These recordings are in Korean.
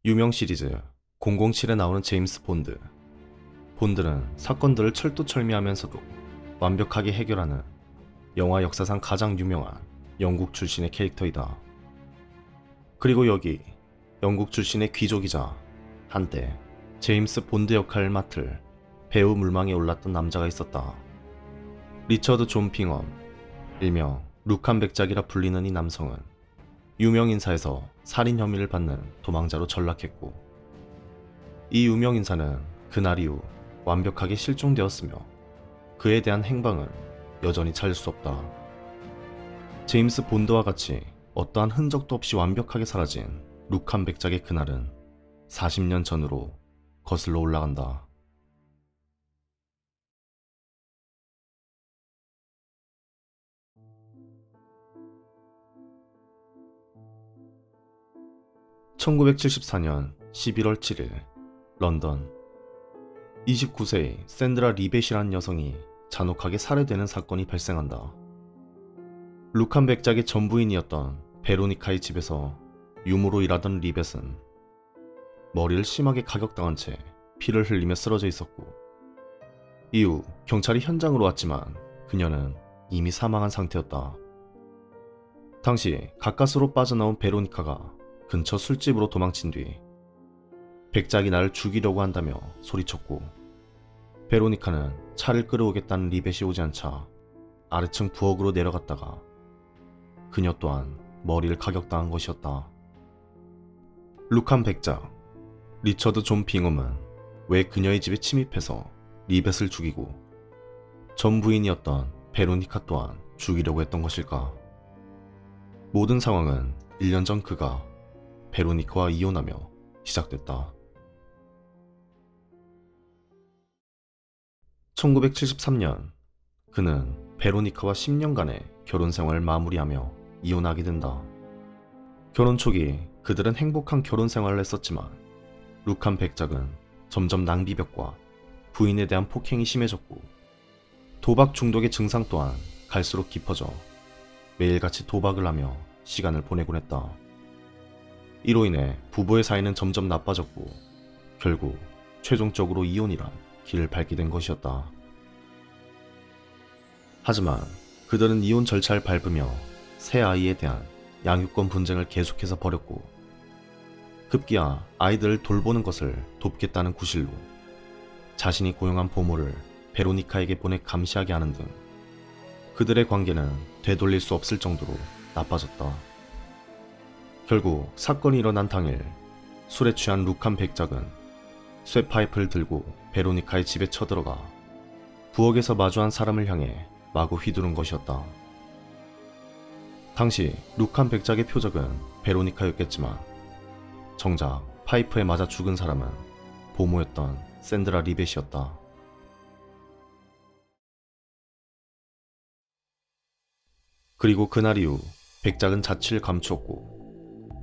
유명 시리즈 007에 나오는 제임스 본드. 본드는 사건들을 철두철미하면서도 완벽하게 해결하는 영화 역사상 가장 유명한 영국 출신의 캐릭터이다. 그리고 여기 영국 출신의 귀족이자 한때 제임스 본드 역할을 맡을 배우 물망에 올랐던 남자가 있었다. 리처드 존 빙엄, 일명 룩한 백작이라 불리는 이 남성은 유명 인사에서 살인 혐의를 받는 도망자로 전락했고, 이 유명 인사는 그날 이후 완벽하게 실종되었으며 그에 대한 행방은 여전히 찾을 수 없다. 제임스 본드와 같이 어떠한 흔적도 없이 완벽하게 사라진 룩한 백작의 그날은 40년 전으로 거슬러 올라간다. (1974년 11월 7일) 런던. 29세의 샌드라 리벳이라는 여성이 잔혹하게 살해되는 사건이 발생한다. 룩한 백작의 전부인이었던 베로니카의 집에서 유모로 일하던 리벳은 머리를 심하게 가격당한 채 피를 흘리며 쓰러져 있었고, 이후 경찰이 현장으로 왔지만 그녀는 이미 사망한 상태였다. 당시 가까스로 빠져나온 베로니카가 근처 술집으로 도망친 뒤 백작이 나를 죽이려고 한다며 소리쳤고, 베로니카는 차를 끌어오겠다는 리벳이 오지 않자 아래층 부엌으로 내려갔다가 그녀 또한 머리를 가격당한 것이었다. 룩한 백작 리처드 존 빙엄은 왜 그녀의 집에 침입해서 리벳을 죽이고 전 부인이었던 베로니카 또한 죽이려고 했던 것일까? 모든 상황은 1년 전 그가 베로니카와 이혼하며 시작됐다. 1973년 그는 베로니카와 10년간의 결혼 생활을 마무리하며 이혼하게 된다. 결혼 초기 그들은 행복한 결혼 생활을 했었지만 룩한 백작은 점점 낭비벽과 부인에 대한 폭행이 심해졌고, 도박 중독의 증상 또한 갈수록 깊어져 매일같이 도박을 하며 시간을 보내곤 했다. 이로 인해 부부의 사이는 점점 나빠졌고 결국 최종적으로 이혼이란 길을 밟게 된 것이었다. 하지만 그들은 이혼 절차를 밟으며 새 아이에 대한 양육권 분쟁을 계속해서 벌였고, 급기야 아이들을 돌보는 것을 돕겠다는 구실로 자신이 고용한 보모를 베로니카에게 보내 감시하게 하는 등 그들의 관계는 되돌릴 수 없을 정도로 나빠졌다. 결국 사건이 일어난 당일 술에 취한 룩한 백작은 쇠파이프를 들고 베로니카의 집에 쳐들어가 부엌에서 마주한 사람을 향해 마구 휘두른 것이었다. 당시 룩한 백작의 표적은 베로니카였겠지만 정작 파이프에 맞아 죽은 사람은 보모였던 샌드라 리벳이었다. 그리고 그날 이후 백작은 자취를 감추었고,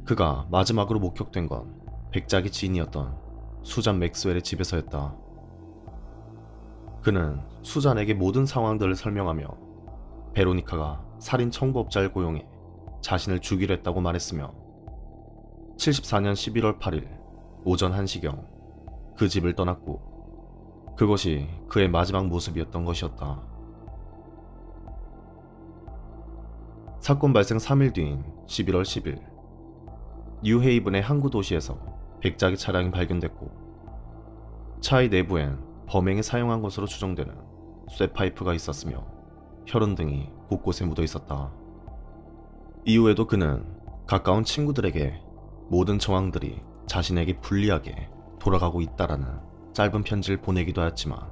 그가 마지막으로 목격된 건 백작의 지인이었던 수잔 맥스웰의 집에서였다. 그는 수잔에게 모든 상황들을 설명하며 베로니카가 살인 청부업자를 고용해 자신을 죽이려 했다고 말했으며 74년 11월 8일 오전 1시경 그 집을 떠났고, 그것이 그의 마지막 모습이었던 것이었다. 사건 발생 3일 뒤인 11월 10일 뉴헤이븐의 항구 도시에서 백작의 차량이 발견됐고, 차의 내부엔 범행에 사용한 것으로 추정되는 쇠파이프가 있었으며 혈흔 등이 곳곳에 묻어 있었다. 이후에도 그는 가까운 친구들에게 모든 정황들이 자신에게 불리하게 돌아가고 있다라는 짧은 편지를 보내기도 하였지만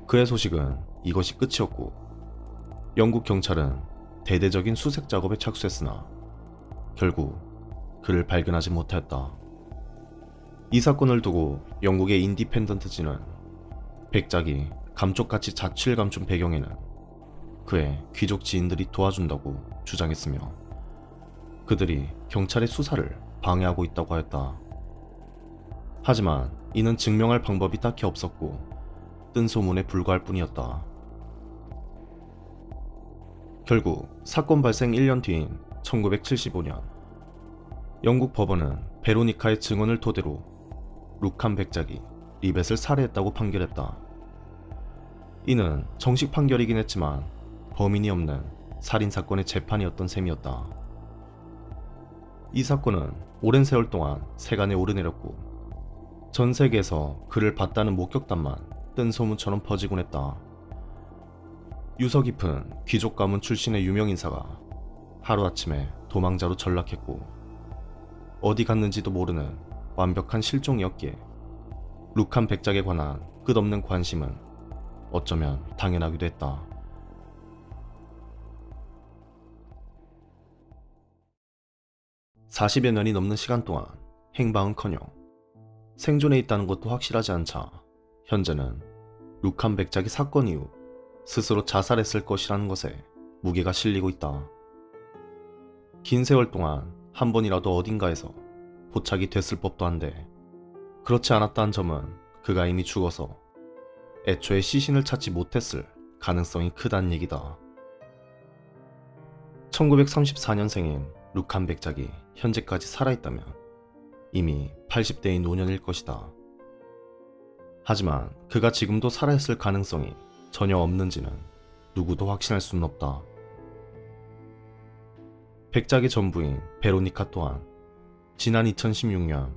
그의 소식은 이것이 끝이었고, 영국 경찰은 대대적인 수색 작업에 착수했으나 결국 그를 발견하지 못하였다. 이 사건을 두고 영국의 인디펜던트지는 백작이 감쪽같이 자취를 감춘 배경에는 그의 귀족 지인들이 도와준다고 주장했으며 그들이 경찰의 수사를 방해하고 있다고 하였다. 하지만 이는 증명할 방법이 딱히 없었고 뜬 소문에 불과할 뿐이었다. 결국 사건 발생 1년 뒤인 1975년 영국 법원은 베로니카의 증언을 토대로 룩한 백작이 리벳을 살해했다고 판결했다. 이는 정식 판결이긴 했지만 범인이 없는 살인사건의 재판이었던 셈이었다. 이 사건은 오랜 세월 동안 세간에 오르내렸고 전 세계에서 그를 봤다는 목격담만 뜬 소문처럼 퍼지곤 했다. 유서 깊은 귀족 가문 출신의 유명인사가 하루아침에 도망자로 전락했고 어디 갔는지도 모르는 완벽한 실종이었기에 룩한 백작에 관한 끝없는 관심은 어쩌면 당연하기도 했다. (40여 년이) 넘는 시간 동안 행방은커녕 생존해 있다는 것도 확실하지 않자 현재는 룩한 백작이 사건 이후 스스로 자살했을 것이라는 것에 무게가 실리고 있다. 긴 세월 동안 한 번이라도 어딘가에서 포착이 됐을 법도 한데 그렇지 않았다는 점은 그가 이미 죽어서 애초에 시신을 찾지 못했을 가능성이 크다는 얘기다. 1934년생인 룩한 백작이 현재까지 살아있다면 이미 80대의 노년일 것이다. 하지만 그가 지금도 살아있을 가능성이 전혀 없는지는 누구도 확신할 수는 없다. 백작의 전부인 베로니카 또한 지난 2016년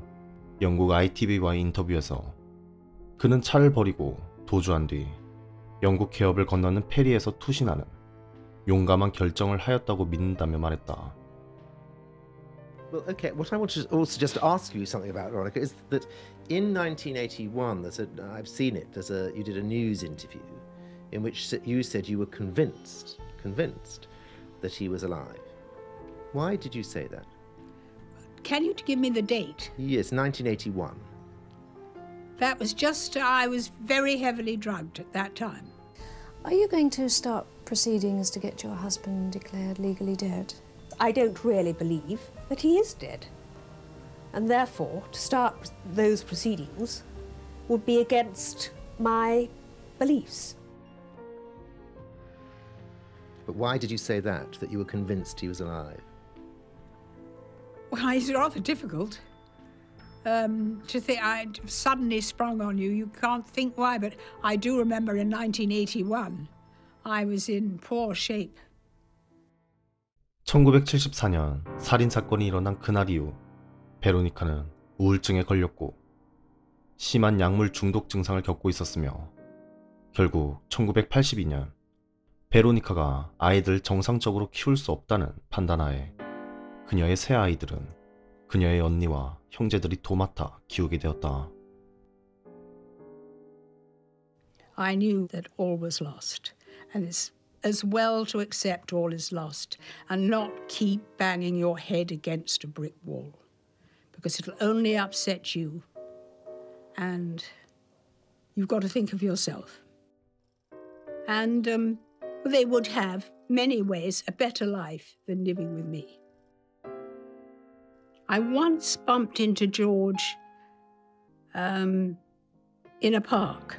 영국 ITV와의 인터뷰에서 그는 차를 버리고 도주한 뒤 영국 개업을 건너는 페리에서 투신하는 용감한 결정을 하였다고 믿는다며 말했다. Well, okay. What I want to also just ask you something about, Veronica, is that in 1981, I've seen it. You did a news interview in which you said you were convinced that he was alive. Why did you say that? Can you give me the date? Yes, 1981. That was just, I was very heavily drugged at that time. Are you going to start proceedings to get your husband declared legally dead? I don't really believe that he is dead. And therefore, to start those proceedings would be against my beliefs. But why did you say that you were convinced he was alive? Well, it's rather difficult to think. I suddenly sprung on you. You can't think why, but I do remember in 1981, I was in poor shape. 1974년 살인사건이 일어난 그날 이후 베로니카는 우울증에 걸렸고 심한 약물 중독 증상을 겪고 있었으며 결국 1982년 베로니카가 아이들을 정상적으로 키울 수 없다는 판단하에 그녀의 새 아이들은 그녀의 언니와 형제들이 도맡아 키우게 되었다. I knew that all was lost, and it's as well to accept all is lost and not keep banging your head against a brick wall, because it'll only upset you, and you've got to think of yourself. And they would have, many ways, a better life than living with me. I once bumped into George in a park,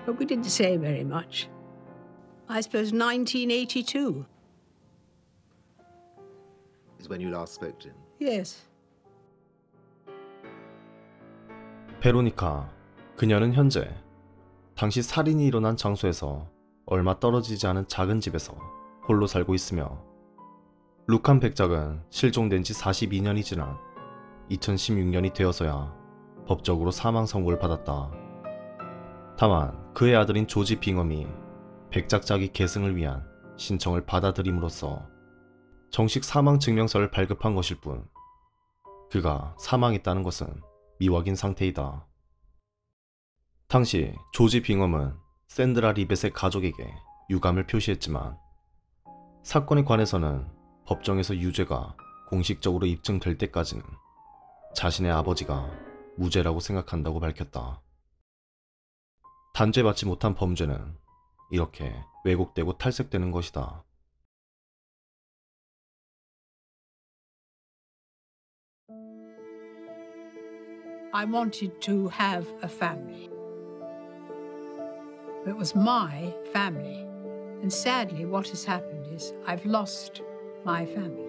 but we didn't say very much. I suppose 1982. Is when you last spoke to him? Yes. 베로니카, 그녀는 현재 당시 살인이 일어난 장소에서 얼마 떨어지지 않은 작은 집에서 홀로 살고 있으며 룩한 백작은 실종된 지 42년이 지난 2016년이 되어서야 법적으로 사망 선고를 받았다. 다만 그의 아들인 조지 빙엄이 백작자기 계승을 위한 신청을 받아들임으로써 정식 사망 증명서를 발급한 것일 뿐 그가 사망했다는 것은 미확인 상태이다. 당시 조지 빙엄은 샌드라 리벳의 가족에게 유감을 표시했지만 사건에 관해서는 법정에서 유죄가 공식적으로 입증될 때까지는 자신의 아버지가 무죄라고 생각한다고 밝혔다. 단죄받지 못한 범죄는 이렇게 왜곡되고 탈색되는 것이다. I wanted to have a family. It was my family. And sadly, what has happened is I've lost my family.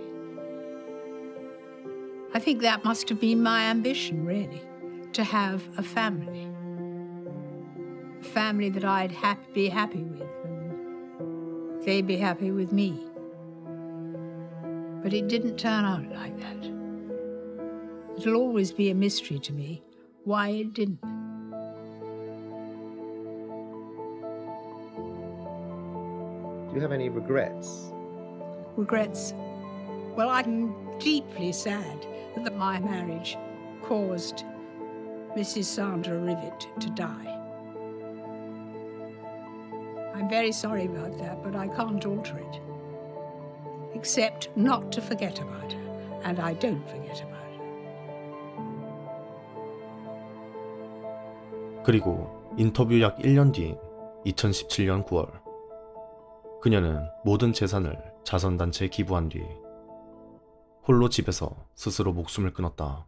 I think that must have been my ambition, really, to have a family. A family that I'd be happy with, and they'd be happy with me. But it didn't turn out like that. It'll always be a mystery to me why it didn't. Do you have any regrets? Regrets? Well, I'm deeply sad that my marriage caused Mrs. Sandra Rivet to die. I'm very sorry about that, but I can't alter it. Except not to forget about her, and I don't forget about her. 그리고 인터뷰 약 1년 뒤인 2017년 9월, 그녀는 모든 재산을 자선단체에 기부한 뒤 홀로 집에서 스스로 목숨을 끊었다.